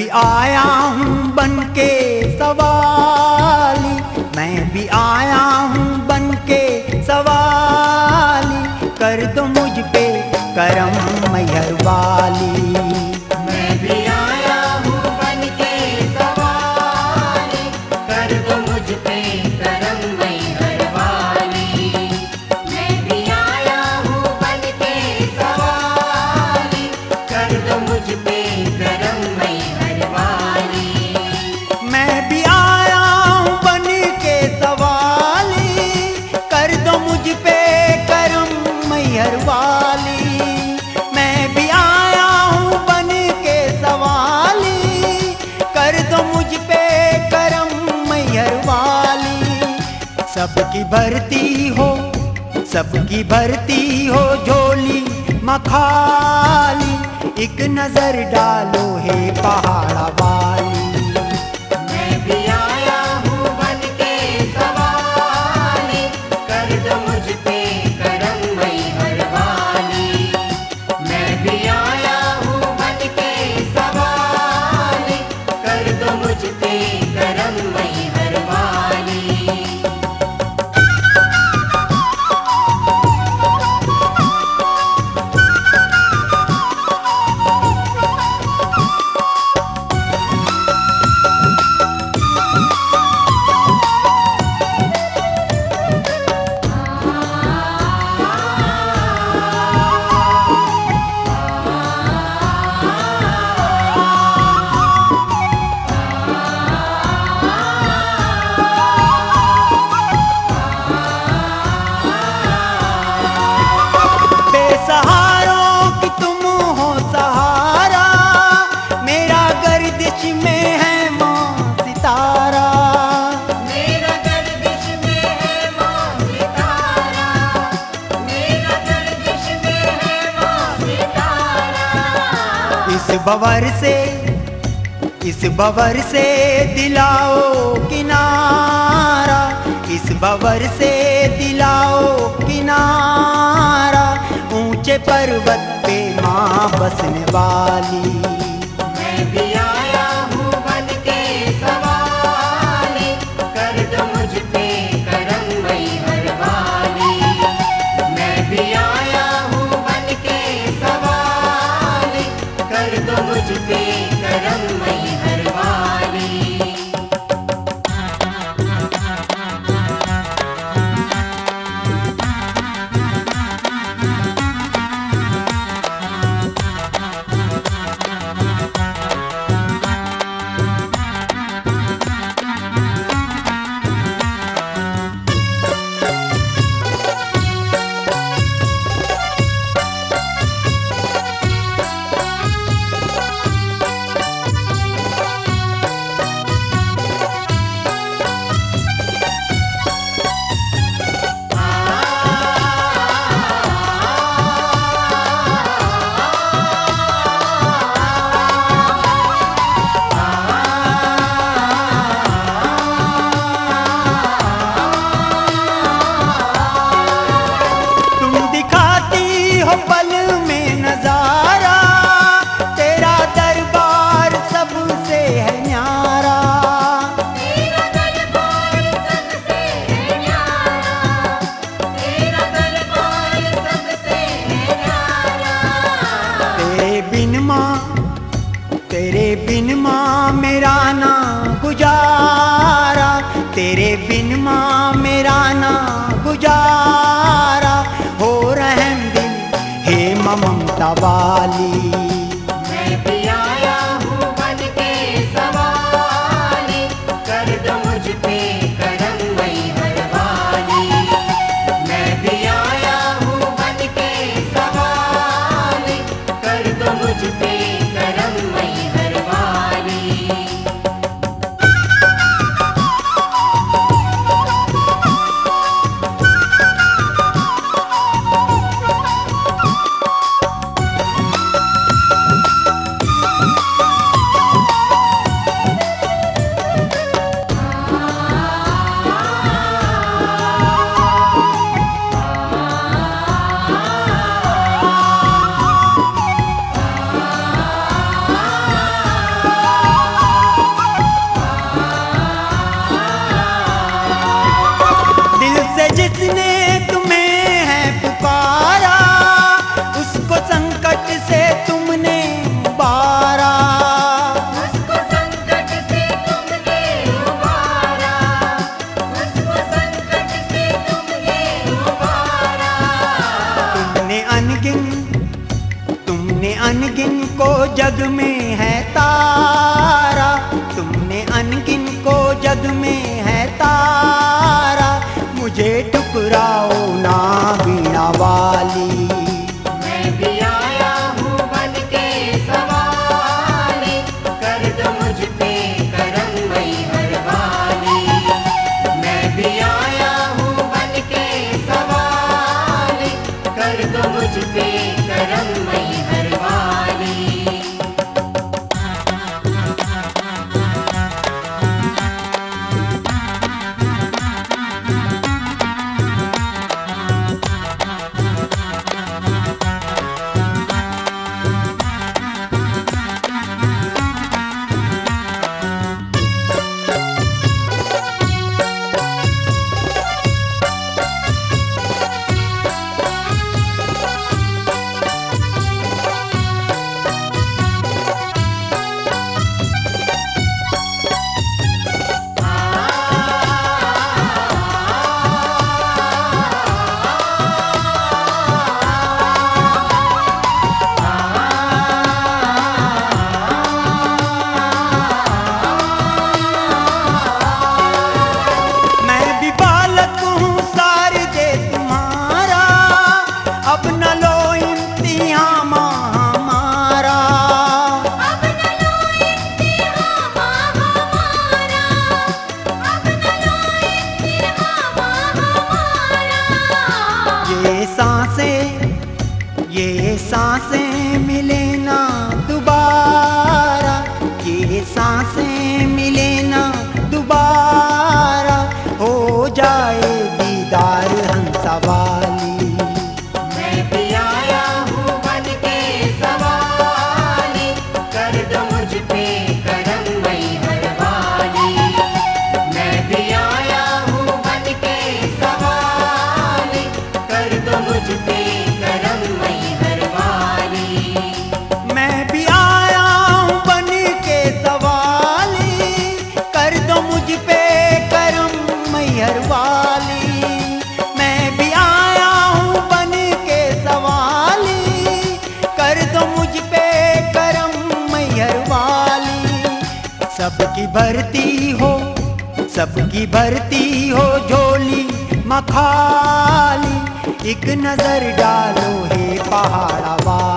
भी आया हूँ बन के सवाली, मैं भी आया हूँ बन के सवाली, कर दो मुझ पे करम मैहर वाली। मैं भी आया हूँ बन के सवाली, कर दो मुझ पे करम मैहर वाली। मैं भी आया हूँ बन के सवाली, कर दो मुझ पे करम मैहर वाली। मैं भी आया हूँ बन के सवाली, कर दो मुझ पे करम मैहर वाली। मैं भी आया हूँ बन के सवाली, कर दो मुझ पे करम मैहर वाली। सबकी भरती हो झोली मखाली, एक नजर डालो हे पहाड़ा वाली। मैं भी आया हूँ बन के सवाली, कर दो मुझ पे करम मैहर वाली। मैं भी आया हूँ बन के सवाली, कर दो मुझ पे करम मैहर वाली। बेसहारों की तुम हो सहारा, मेरा गर्दिश में है माँ सितारा। मेरा गर्दिश में है माँ सितारा, मेरा गर्दिश में है माँ सितारा। इस बवर से दिलाओ किनारा, इस बवर से दिलाओ किनारा, ऊंचे पर्वत पे माँ बसने वाली। मैं भी आया हूँ बन के सवाली, कर दो मुझ पे करम मैहर वाली। मैं भी आया हूँ बन के सवाली, कर दो मुझ पे करम मैहर वाली। तुम दिखाती हो पल में नजारा, तेरा दरबार सबसे है न्यारा। तेरा दरबार सबसे है न्यारा, तेरा दरबार सबसे है न्यारा। तेरे बिन माँ मेरा ना गुजारा, तेरे बिन माँ मेरा ना गुजारा। हो रहम दिल हे ममता वाली। मैं भी आया हूँ बन के सवाली, कर दो मुझ पे करम मैहर वाली। मैं भी आया हूँ बन के सवाली, कर दो मुझ पे करम मैहर वाली। को जग में है तारा, तुमने अनगिन को जग में है तारा, मुझे ठुकराओ ना वीणा वाली। मैं भी आया हूँ बन के सवाली, कर दो मुझ पे करम मैहर वाली। मैं भी आया हूँ बन के सवाली, कर दो मुझ पे करम मैहर वाली। मैं भी बालक हूँ शारदे तुम्हारा, अब न लो इम्तिहान हमारा। अब न लो इम्तिहान हमारा, अब न लो इम्तिहान हमारा। ये सांसें मिले ना दोबारा, ये सांसें मिले ना दोबारा, हो जाए दीदार हंसवाली। मैं भी आया हूँ बन के सवाली, कर दो मुझ पे करम मैहर वाली। मैं भी आया हूँ बन के सवाली, कर दो मुझ पे करम मैहर वाली। मैं भी आया हूँ बन के सवाली, कर दो मुझ पे करम मैहर वाली। मैं भी आया हूँ बन के सवाली, कर दो मुझ पे करम मैहर वाली। सबकी भरती हो झोली मखाली, एक नजर डालो हे पहाड़ा वाली।